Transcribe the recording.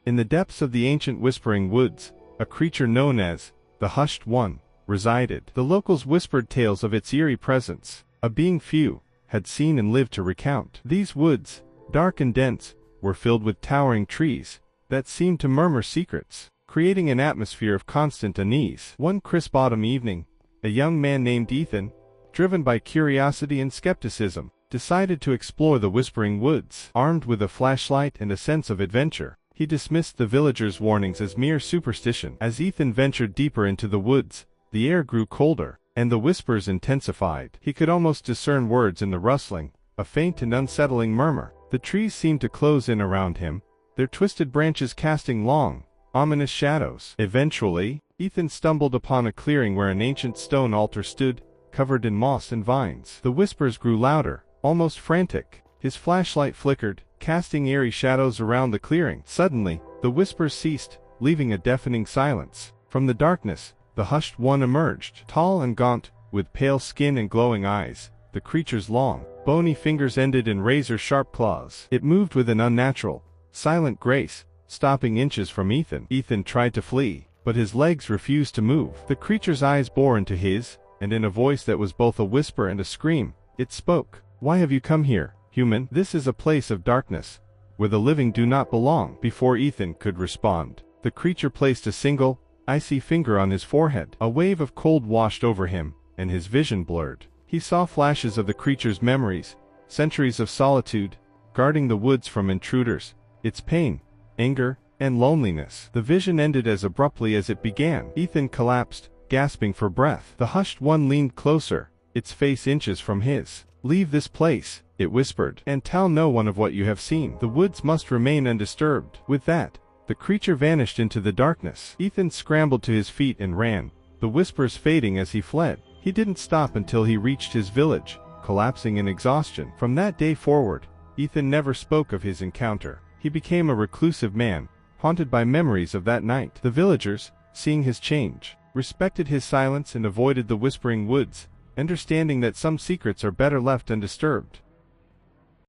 In the depths of the ancient whispering woods, a creature known as the Hushed One resided. The locals whispered tales of its eerie presence, a being few had seen and lived to recount. These woods, dark and dense, were filled with towering trees that seemed to murmur secrets, creating an atmosphere of constant unease. One crisp autumn evening, a young man named Ethan, driven by curiosity and skepticism, decided to explore the whispering woods. Armed with a flashlight and a sense of adventure, he dismissed the villagers' warnings as mere superstition. As Ethan ventured deeper into the woods, the air grew colder, and the whispers intensified. He could almost discern words in the rustling, a faint and unsettling murmur. The trees seemed to close in around him, their twisted branches casting long, ominous shadows. Eventually, Ethan stumbled upon a clearing where an ancient stone altar stood, covered in moss and vines. The whispers grew louder, almost frantic. His flashlight flickered, casting eerie shadows around the clearing. Suddenly, the whispers ceased, leaving a deafening silence. From the darkness, the Hushed One emerged. Tall and gaunt, with pale skin and glowing eyes, the creature's long, bony fingers ended in razor-sharp claws. It moved with an unnatural, silent grace, stopping inches from Ethan. Ethan tried to flee, but his legs refused to move. The creature's eyes bore into his, and in a voice that was both a whisper and a scream, it spoke. "Why have you come here, human? This is a place of darkness, where the living do not belong." Before Ethan could respond, the creature placed a single, icy finger on his forehead. A wave of cold washed over him, and his vision blurred. He saw flashes of the creature's memories, centuries of solitude, guarding the woods from intruders, its pain, anger, and loneliness. The vision ended as abruptly as it began. Ethan collapsed, gasping for breath. The Hushed One leaned closer, its face inches from his. "Leave this place," it whispered, "and tell no one of what you have seen. The woods must remain undisturbed." With that, the creature vanished into the darkness. Ethan scrambled to his feet and ran, the whispers fading as he fled. He didn't stop until he reached his village, collapsing in exhaustion. From that day forward, Ethan never spoke of his encounter. He became a reclusive man, haunted by memories of that night. The villagers, seeing his change, respected his silence and avoided the whispering woods, understanding that some secrets are better left undisturbed.